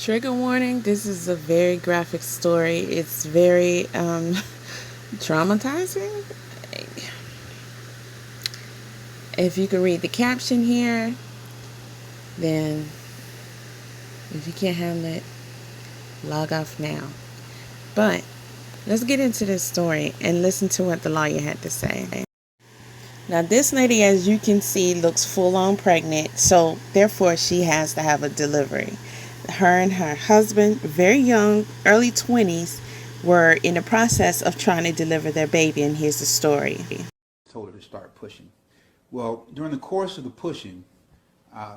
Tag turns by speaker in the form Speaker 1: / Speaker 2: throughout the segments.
Speaker 1: Trigger warning, this is a very graphic story. It's very traumatizing. If you can read the caption here, then if you can't handle it, log off now. But let's get into this story and listen to what the lawyer had to say. Now, this lady, as you can see, looks full-on pregnant, so therefore she has to have a delivery. Her and her husband, very young, early 20s, were in the process of trying to deliver their baby, and here's the story.
Speaker 2: Told her to start pushing. Well, during the course of the pushing,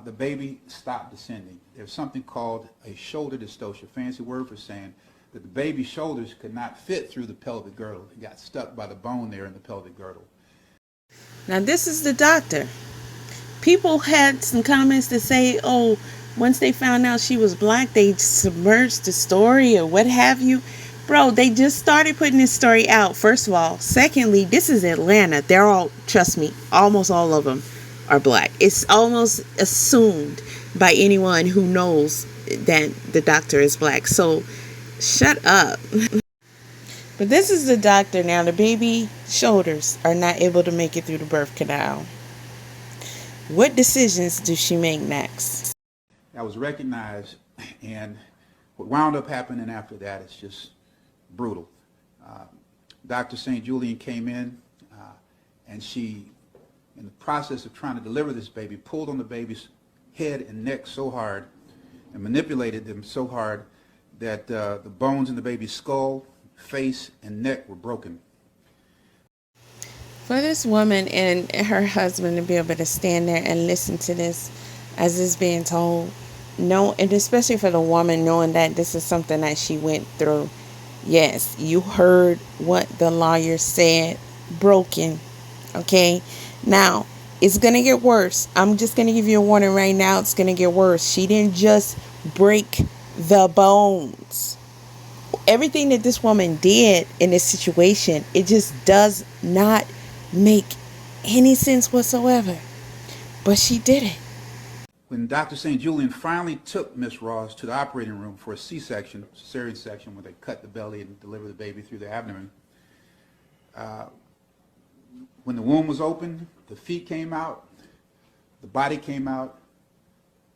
Speaker 2: the baby stopped descending. There's something called a shoulder dystocia, fancy word for saying that the baby's shoulders could not fit through the pelvic girdle. It got stuck by the bone there in the pelvic girdle.
Speaker 1: Now, this is the doctor. People had some comments to say, oh, once they found out she was black, they submerged the story or what have you. Bro, they just started putting this story out, first of all. Secondly, this is Atlanta. They're all, trust me, almost all of them are black. It's almost assumed by anyone who knows that the doctor is black. So, shut up. But this is the doctor now. The baby shoulders are not able to make it through the birth canal. What decisions does she make next?
Speaker 2: That was recognized, and what wound up happening after that is just brutal. Dr. St. Julian came in, and she, in the process of trying to deliver this baby, pulled on the baby's head and neck so hard and manipulated them so hard that the bones in the baby's skull, face, and neck were broken.
Speaker 1: For this woman and her husband to be able to stand there and listen to this as it's being told, no, and especially for the woman knowing that this is something that she went through. Yes, you heard what the lawyer said. Broken. Okay? Now, it's going to get worse. I'm just going to give you a warning right now. It's going to get worse. She didn't just break the bones. Everything that this woman did in this situation, it just does not make any sense whatsoever. But she did it.
Speaker 2: When Dr. St. Julian finally took Miss Ross to the operating room for a C-section, cesarean section, where they cut the belly and deliver the baby through the abdomen, when the womb was open, the feet came out, the body came out,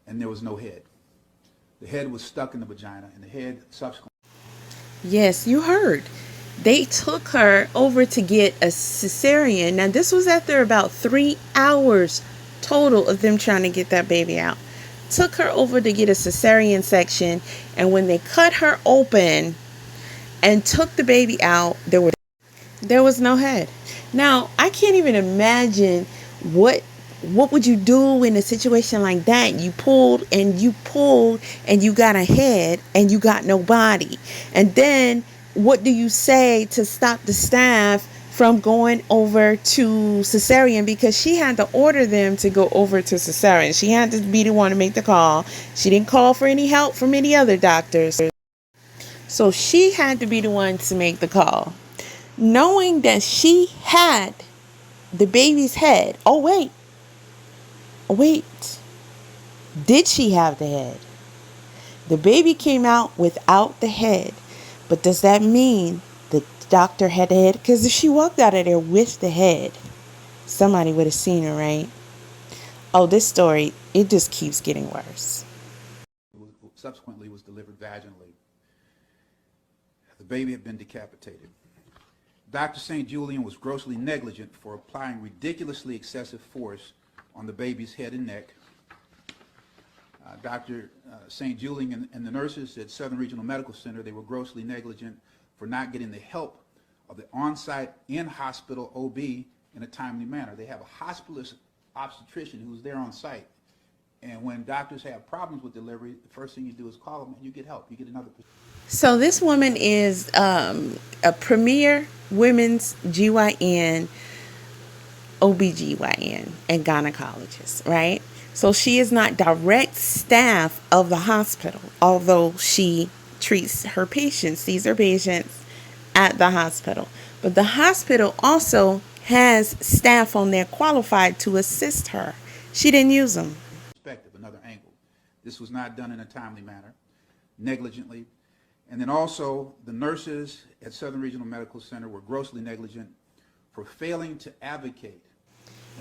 Speaker 2: and there was no head. The head was stuck in the vagina, and the head subsequently.
Speaker 1: Yes, you heard. They took her over to get a cesarean. Now, this was after about 3 hours total of them trying to get that baby out. Took her over to get a cesarean section, and when they cut her open and took the baby out, there was no head. Now, I can't even imagine what would you do in a situation like that. You pulled and you got a head and you got no body. And then what do you say to stop the staff from going over to cesarean? Because she had to order them to go over to cesarean. She had to be the one to make the call. She didn't call for any help from any other doctors. So she had to be the one to make the call. Knowing that she had the baby's head. Oh, wait. Did she have the head? The baby came out without the head. But does that mean the doctor had the head? Because if she walked out of there with the head, somebody would have seen her, right? Oh, this story, it just keeps getting worse.
Speaker 2: Subsequently was delivered vaginally. The baby had been decapitated. Dr. St. Julian was grossly negligent for applying ridiculously excessive force on the baby's head and neck. Dr. St. Julian and the nurses at Southern Regional Medical Center, they were grossly negligent for not getting the help of the on-site in-hospital OB in a timely manner. They have a hospitalist obstetrician who's there on site. And when doctors have problems with delivery, the first thing you do is call them and you get help. You get another.
Speaker 1: So this woman is a premier women's GYN, OBGYN, and gynecologist, right? So she is not direct staff of the hospital, although she treats her patients, sees her patients at the hospital. But the hospital also has staff on there qualified to assist her. She didn't use them.
Speaker 2: Another angle. This was not done in a timely manner. negligently. And then also, the nurses at Southern Regional Medical Center were grossly negligent for failing to advocate.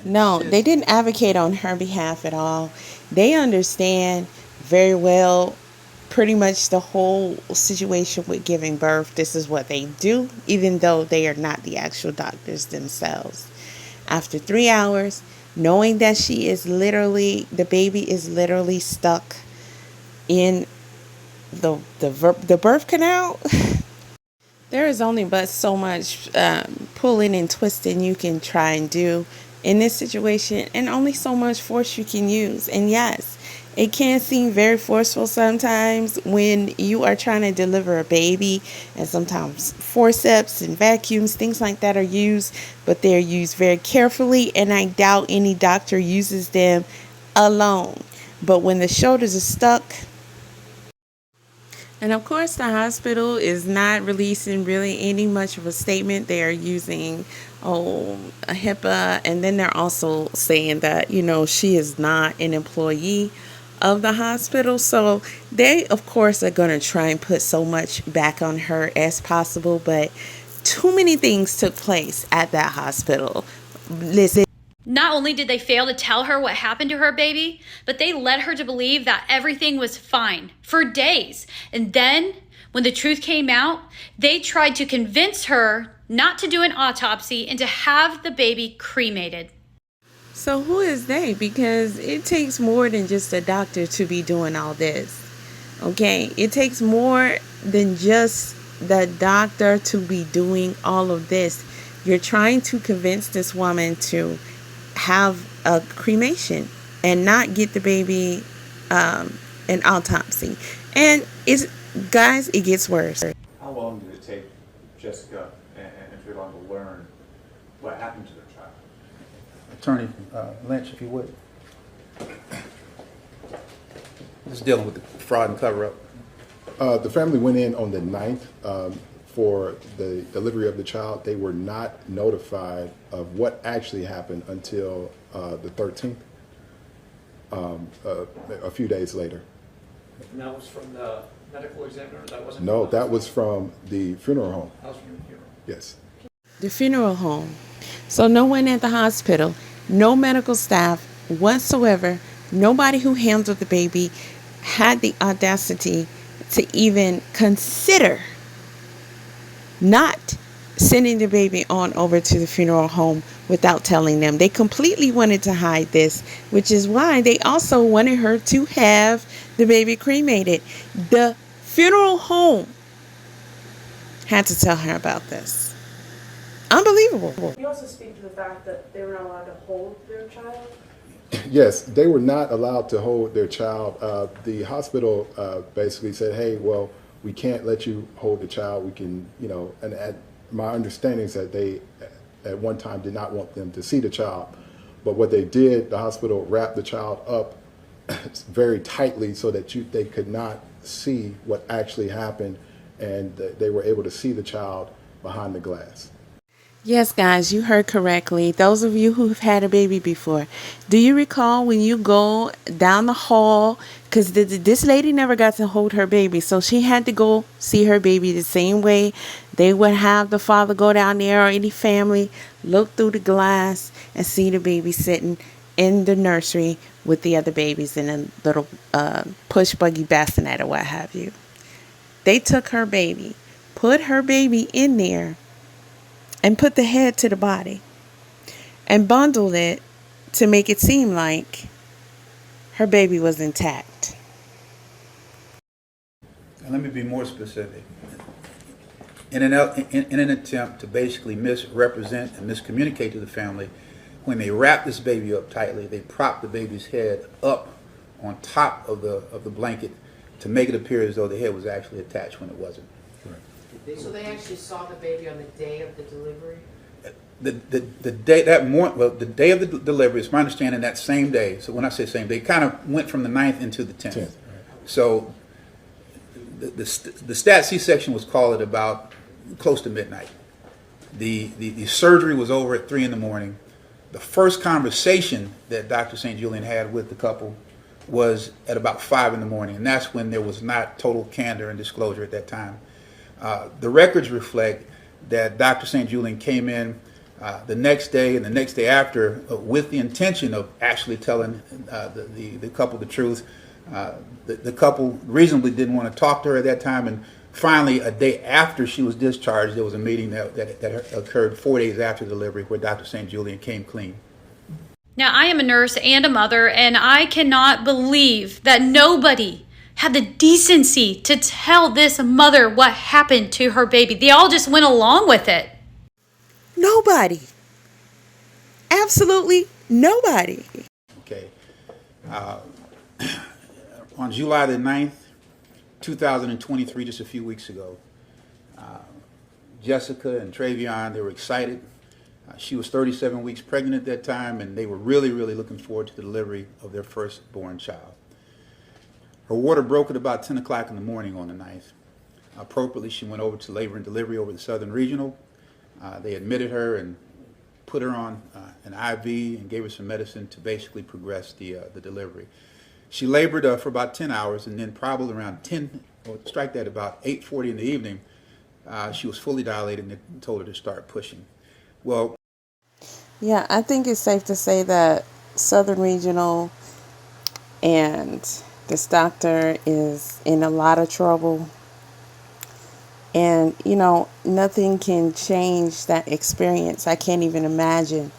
Speaker 1: No, they didn't advocate on her behalf at all. They understand very well pretty much the whole situation with giving birth. This is what they do, even though they are not the actual doctors themselves. After 3 hours, knowing that the baby is literally stuck in the birth canal, there is only but so much pulling and twisting you can try and do in this situation, and only so much force you can use. And yes, it can seem very forceful sometimes when you are trying to deliver a baby, and sometimes forceps and vacuums, things like that are used, but they're used very carefully, and I doubt any doctor uses them alone. But when the shoulders are stuck, and of course, the hospital is not releasing really any much of a statement. They are using, a HIPAA, and then they're also saying that, she is not an employee of the hospital. So they, of course, are going to try and put so much back on her as possible. But too many things took place at that hospital. Listen.
Speaker 3: Not only did they fail to tell her what happened to her baby, but they led her to believe that everything was fine for days. And then, when the truth came out, they tried to convince her not to do an autopsy and to have the baby cremated.
Speaker 1: So who is they? Because it takes more than just a doctor to be doing all this. Okay? It takes more than just the doctor to be doing all of this. You're trying to convince this woman to have a cremation and not get the baby an autopsy. And it gets worse.
Speaker 4: How long did it take Jessica and Treveon to learn what happened to their child?
Speaker 2: Attorney Lynch, if you would. Just dealing with the fraud and cover-up.
Speaker 5: The family went in on the 9th for the delivery of the child. They were not notified of what actually happened until the 13th, a few days later.
Speaker 4: And that was from the medical examiner? That wasn't?
Speaker 5: No, that was from the funeral home.
Speaker 4: That was from the funeral?
Speaker 5: Yes.
Speaker 1: The funeral home. So no one at the hospital, no medical staff whatsoever, nobody who handled the baby had the audacity to even consider not sending the baby on over to the funeral home without telling them. They completely wanted to hide this, which is why they also wanted her to have the baby cremated. The funeral home had to tell her about this. Unbelievable.
Speaker 6: Can you also speak to the fact that they were not allowed to hold their child?
Speaker 5: Yes, they were not allowed to hold their child. The hospital basically said, hey, well, we can't let you hold the child. We can, and my understanding is that they at one time did not want them to see the child. But what they did, the hospital wrapped the child up very tightly so that they could not see what actually happened, and they were able to see the child behind the glass.
Speaker 1: Yes, guys, you heard correctly. Those of you who've had a baby before, do you recall when you go down the hall? Because this lady never got to hold her baby, so she had to go see her baby the same way they would have the father go down there, or any family, look through the glass and see the baby sitting in the nursery with the other babies in a little push buggy bassinet or what have you. They took her baby, put her baby in there, and put the head to the body and bundled it to make it seem like her baby was intact.
Speaker 2: And let me be more specific. In an attempt to basically misrepresent and miscommunicate to the family, when they wrapped this baby up tightly, they propped the baby's head up on top of the blanket to make it appear as though the head was actually attached when it wasn't.
Speaker 7: So they actually saw the baby on the day of the delivery?
Speaker 2: The day of the delivery, it's my understanding that same day. So when I say same day, it kind of went from the 9th into the 10th. So the stat C-section was called at about close to midnight. The surgery was over at 3 in the morning. The first conversation that Dr. St. Julian had with the couple was at about 5 in the morning, and that's when there was not total candor and disclosure at that time. The records reflect that Dr. St. Julian came in the next day and the next day after with the intention of actually telling the couple the truth. The couple reasonably didn't want to talk to her at that time, and finally, a day after she was discharged, there was a meeting that occurred 4 days after delivery where Dr. St. Julian came clean.
Speaker 3: Now, I am a nurse and a mother, and I cannot believe that nobody had the decency to tell this mother what happened to her baby. They all just went along with it.
Speaker 1: Nobody. Absolutely nobody.
Speaker 2: Okay. On July the 9th, 2023, just a few weeks ago, Jessica and Treveon, they were excited. She was 37 weeks pregnant at that time, and they were really, really looking forward to the delivery of their firstborn child. Her water broke at about 10 o'clock in the morning on the 9th. Appropriately, she went over to labor and delivery over the Southern Regional. They admitted her and put her on an IV and gave her some medicine to basically progress the delivery. She labored for about 10 hours, and then probably around 10, or strike that, about 8:40 in the evening, she was fully dilated, and they told her to start pushing. Well,
Speaker 1: Yeah, I think it's safe to say that Southern Regional and this doctor is in a lot of trouble. And, nothing can change that experience. I can't even imagine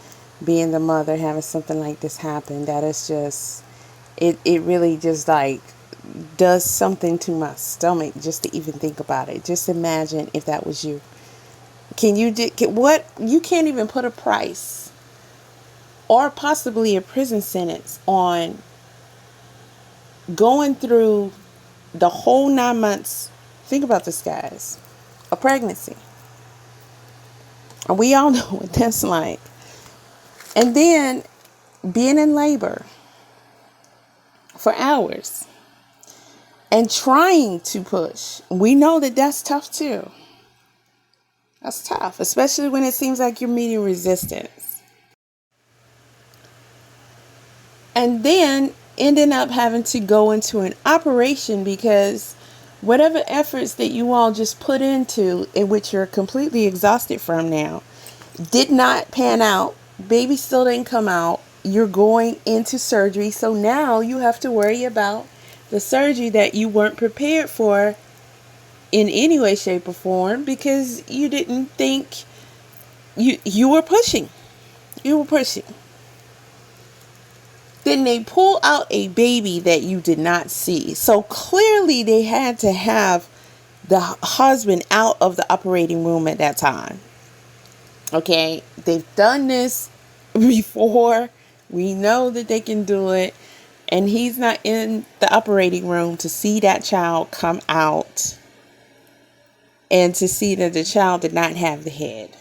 Speaker 1: being the mother having something like this happen. That is just, it really just like does something to my stomach just to even think about it. Just imagine if that was you. You can't even put a price or possibly a prison sentence on going through the whole 9 months. Think about this, guys. A pregnancy. And we all know what that's like. And then being in labor for hours and trying to push. We know that that's tough too. That's tough, especially when it seems like you're meeting resistance. And then ending up having to go into an operation because whatever efforts that you all just put into, in which you're completely exhausted from now, did not pan out. Baby still didn't come out. You're going into surgery. So now you have to worry about the surgery that you weren't prepared for in any way, shape, or form because you didn't think you were pushing. You were pushing. Then they pull out a baby that you did not see. So clearly they had to have the husband out of the operating room at that time. Okay, they've done this before. We know that they can do it. And he's not in the operating room to see that child come out and to see that the child did not have the head.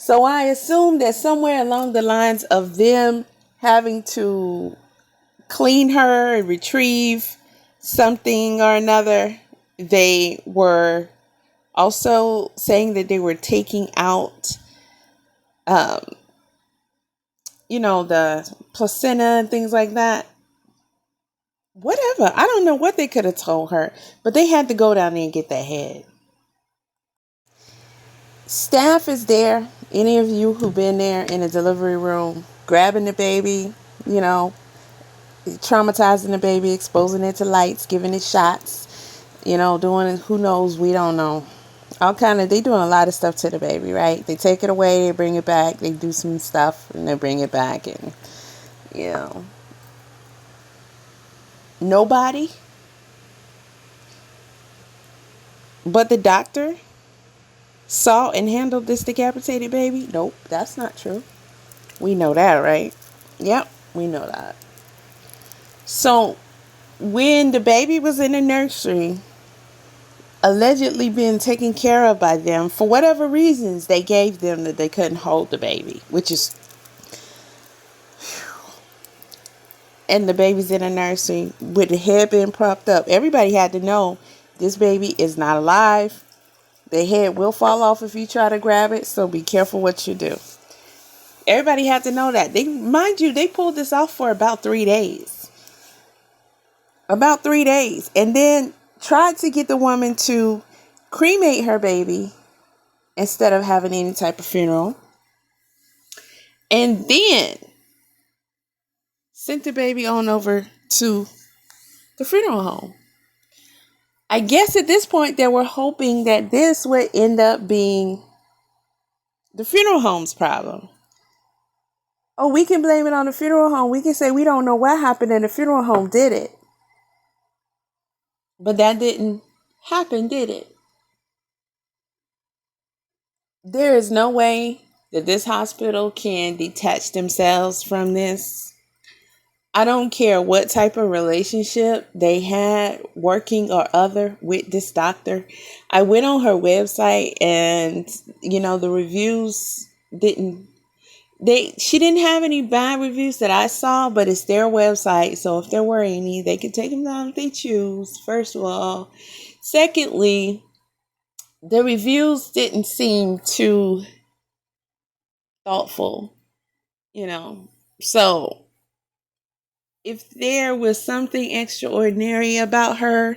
Speaker 1: So I assume that somewhere along the lines of them having to clean her and retrieve something or another, they were also saying that they were taking out, the placenta and things like that. Whatever. I don't know what they could have told her, but they had to go down there and get that head. Staff is there. Any of you who've been there in a delivery room, grabbing the baby, traumatizing the baby, exposing it to lights, giving it shots, doing who knows, we don't know. They doing a lot of stuff to the baby, right? They take it away, they bring it back, they do some stuff, and they bring it back, and, nobody but the doctor saw and handled this decapitated baby? Nope, that's not true. We know that, right? Yep, we know that. So, when the baby was in the nursery, allegedly being taken care of by them, for whatever reasons they gave them that they couldn't hold the baby, which is... And the baby's in the nursery with the head being propped up. Everybody had to know this baby is not alive. The head will fall off if you try to grab it, so be careful what you do. Everybody had to know that. Mind you, they pulled this off for about 3 days. About 3 days. And then tried to get the woman to cremate her baby instead of having any type of funeral. And then sent the baby on over to the funeral home. I guess at this point they were hoping that this would end up being the funeral home's problem. Oh, we can blame it on the funeral home. We can say we don't know what happened and the funeral home did it. But that didn't happen, did it? There is no way that this hospital can detach themselves from this. I don't care what type of relationship they had, working or other, with this doctor. I went on her website and, the reviews she didn't have any bad reviews that I saw, but it's their website. So if there were any, they could take them down if they choose, first of all. Secondly, the reviews didn't seem too thoughtful, So if there was something extraordinary about her,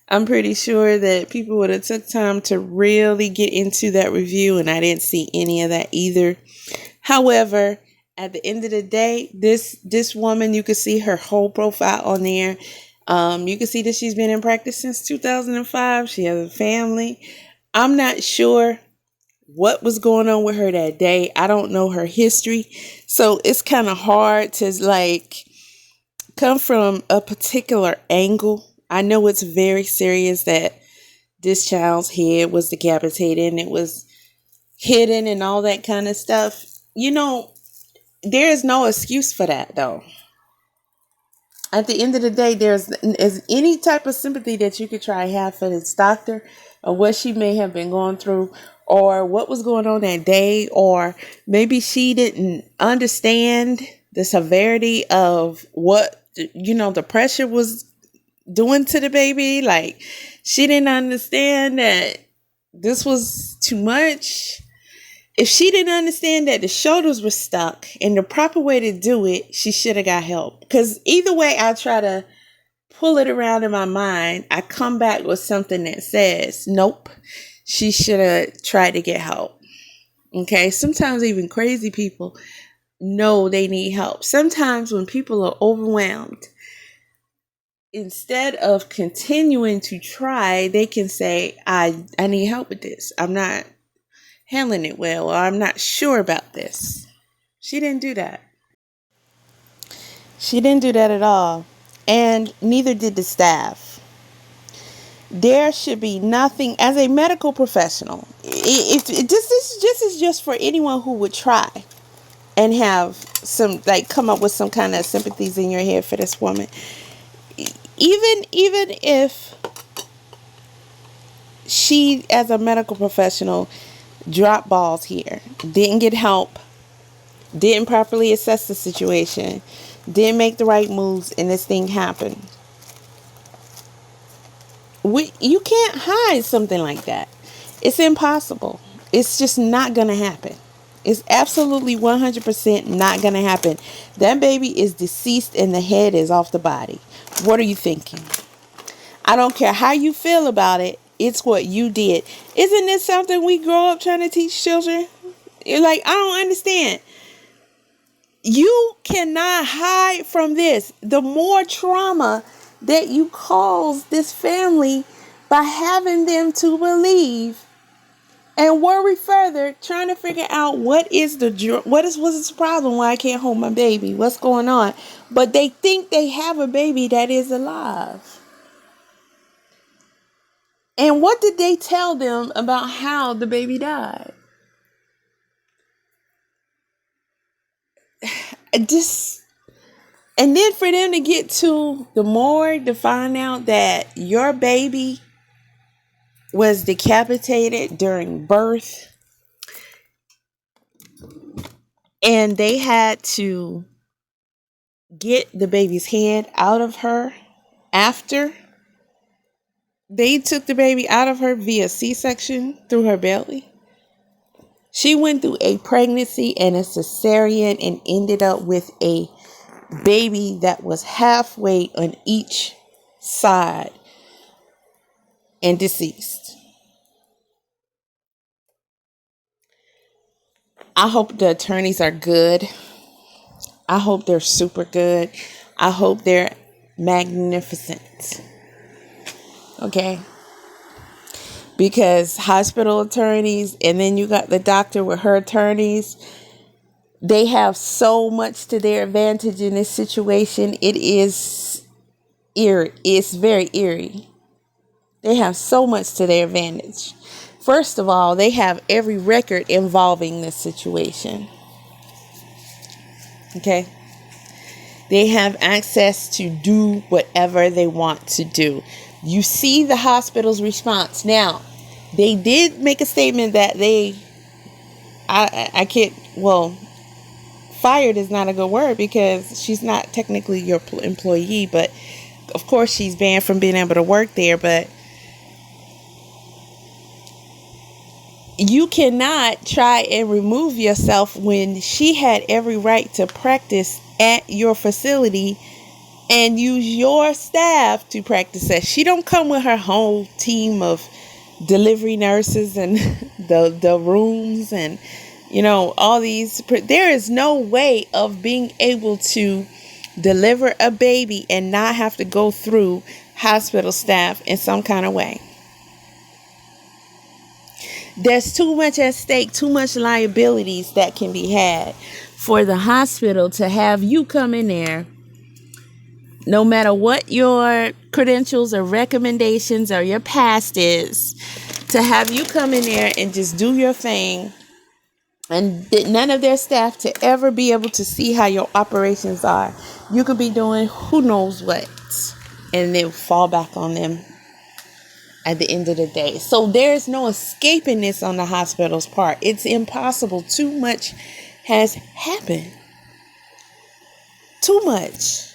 Speaker 1: I'm pretty sure that people would have took time to really get into that review, and I didn't see any of that either. However, at the end of the day, this woman, you can see her whole profile on there. You can see that she's been in practice since 2005. She has a family. I'm not sure what was going on with her that day. I don't know her history. So it's kind of hard to come from a particular angle. I know it's very serious that this child's head was decapitated and it was hidden and all that kind of stuff. There is no excuse for that, though. At the end of the day, there's any type of sympathy that you could try to have for this doctor, or what she may have been going through, or what was going on that day, or maybe she didn't understand the severity of what, the pressure was doing to the baby. Like, she didn't understand that this was too much. If she didn't understand that the shoulders were stuck and the proper way to do it, she should have got help. Because either way I try to pull it around in my mind, I come back with something that says, nope, she should have tried to get help. Okay, sometimes even crazy people know they need help. Sometimes when people are overwhelmed, instead of continuing to try, they can say, I need help with this. I'm not handling it well, or I'm not sure about this. She didn't do that. She didn't do that at all. And neither did the staff. There should be nothing, as a medical professional, if this is just for anyone who would try and have some, come up with some kind of sympathies in your head for this woman. Even if she, as a medical professional, dropped balls here, didn't get help, didn't properly assess the situation, didn't make the right moves, and this thing happened. You can't hide something like that. It's impossible. It's just not going to happen. It's absolutely 100% not going to happen. That baby is deceased and the head is off the body. What are you thinking? I don't care how you feel about it. It's what you did. Isn't this something we grow up trying to teach children? I don't understand. You cannot hide from this. The more trauma that you cause this family by having them to believe and worry further, trying to figure out what's the problem, why I can't hold my baby, what's going on. But they think they have a baby that is alive. And what did they tell them about how the baby died? And then for them to get to the morgue to find out that your baby was decapitated during birth, and they had to get the baby's head out of her after they took the baby out of her via C-section through her belly. She went through a pregnancy and a cesarean and ended up with a baby that was halfway on each side and deceased. I hope the attorneys are good. I hope they're super good. I hope they're magnificent. Okay? Because hospital attorneys, and then you got the doctor with her attorneys, they have so much to their advantage in this situation. It is eerie. It's very eerie. They have so much to their advantage. First of all, they have every record involving this situation. Okay? They have access to do whatever they want to do. You see the hospital's response. Now, they did make a statement that fired is not a good word because she's not technically your employee, but of course she's banned from being able to work there, but you cannot try and remove yourself when she had every right to practice at your facility and use your staff to practice that. She don't come with her whole team of delivery nurses and the rooms and, you know, all these. There is no way of being able to deliver a baby and not have to go through hospital staff in some kind of way. There's too much at stake, too much liabilities that can be had for the hospital to have you come in there, no matter what your credentials or recommendations or your past is, to have you come in there and just do your thing and none of their staff to ever be able to see how your operations are. You could be doing who knows what and then fall back on them at the end of the day. So there's no escaping this on the hospital's part. It's impossible. Too much has happened. Too much.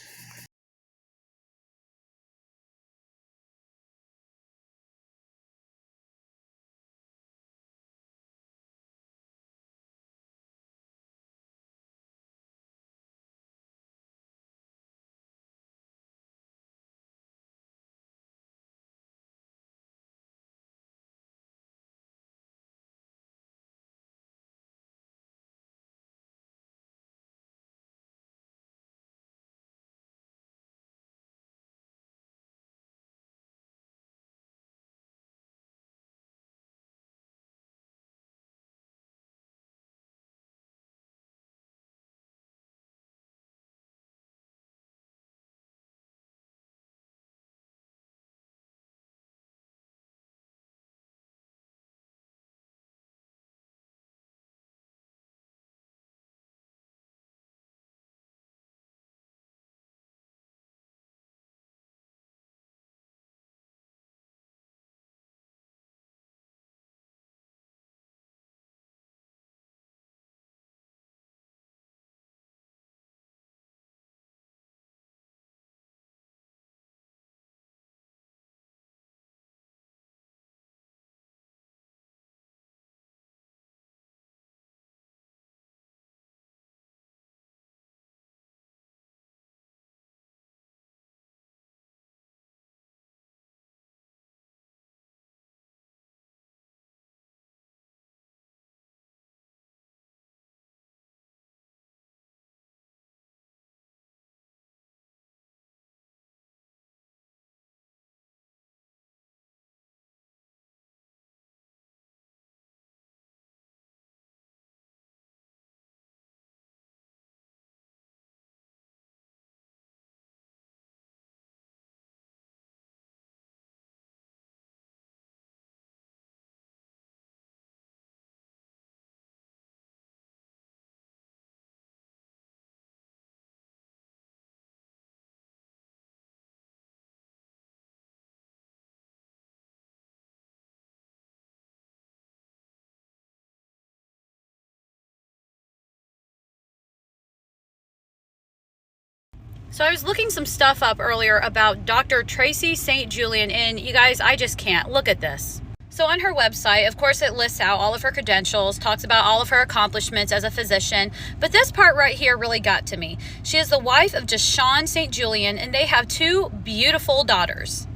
Speaker 3: So I was looking some stuff up earlier about Dr. Tracy St. Julian, and you guys, I just can't. Look at this. So on her website, of course, it lists out all of her credentials, talks about all of her accomplishments as a physician. But this part right here really got to me. She is the wife of Deshaun St. Julian, and they have 2 beautiful daughters.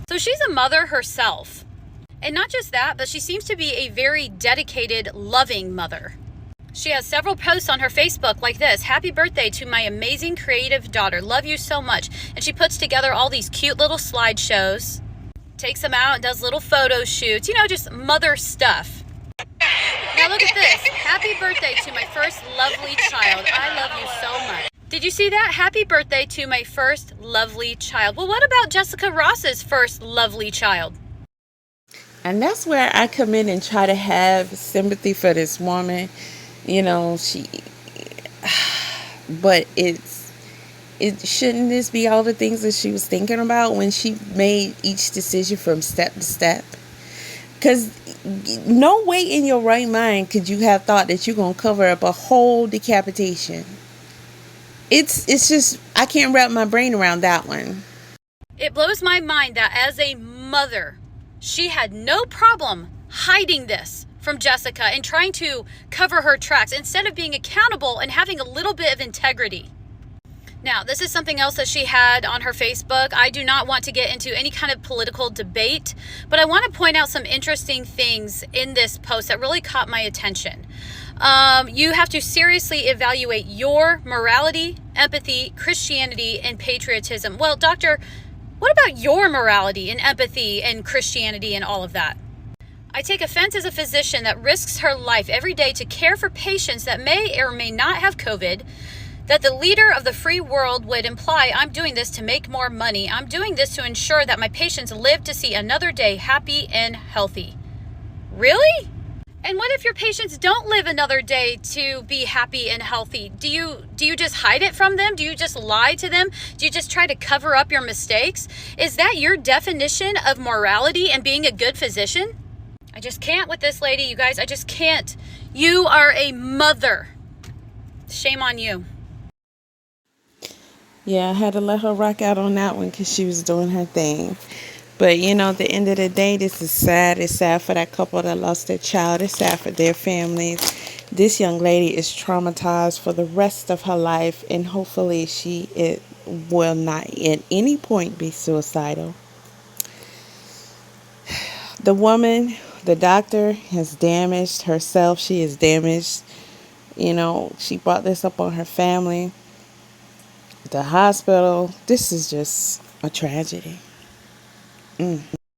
Speaker 3: So she's a mother herself. And not just that, but she seems to be a very dedicated, loving mother. She has several posts on her Facebook like this: "Happy birthday to my amazing creative daughter. Love you so much." And she puts together all these cute little slideshows, takes them out and does little photo shoots, just mother stuff. Now look at this. "Happy birthday to my first lovely child. I love you so much." Did you see that? Happy birthday to my first lovely child. Well, what about Jessica Ross's first lovely child?
Speaker 1: And that's where I come in and try to have sympathy for this woman. But shouldn't this be all the things that she was thinking about when she made each decision from step to step? Because no way in your right mind could you have thought that you're going to cover up a whole decapitation. It's just, I can't wrap my brain around that one.
Speaker 3: It blows my mind that as a mother, she had no problem hiding this from Jessica and trying to cover her tracks instead of being accountable and having a little bit of integrity. Now, this is something else that she had on her Facebook. I do not want to get into any kind of political debate, but I want to point out some interesting things in this post that really caught my attention. You have to seriously evaluate your morality, empathy, Christianity, and patriotism. Well, doctor, what about your morality and empathy and Christianity and all of that? I take offense as a physician that risks her life every day to care for patients that may or may not have COVID, that the leader of the free world would imply I'm doing this to make more money. I'm doing this to ensure that my patients live to see another day happy and healthy. Really? And what if your patients don't live another day to be happy and healthy? Do you just hide it from them? Do you just lie to them? Do you just try to cover up your mistakes? Is that your definition of morality and being a good physician? I just can't with this lady, you guys. I just can't. You are a mother. Shame on you.
Speaker 1: Yeah, I had to let her rock out on that one because she was doing her thing. But, at the end of the day, this is sad. It's sad for that couple that lost their child. It's sad for their families. This young lady is traumatized for the rest of her life, and hopefully it will not at any point be suicidal. The woman, the doctor, has damaged herself. She is damaged. She brought this up on her family. The hospital. This is just a tragedy.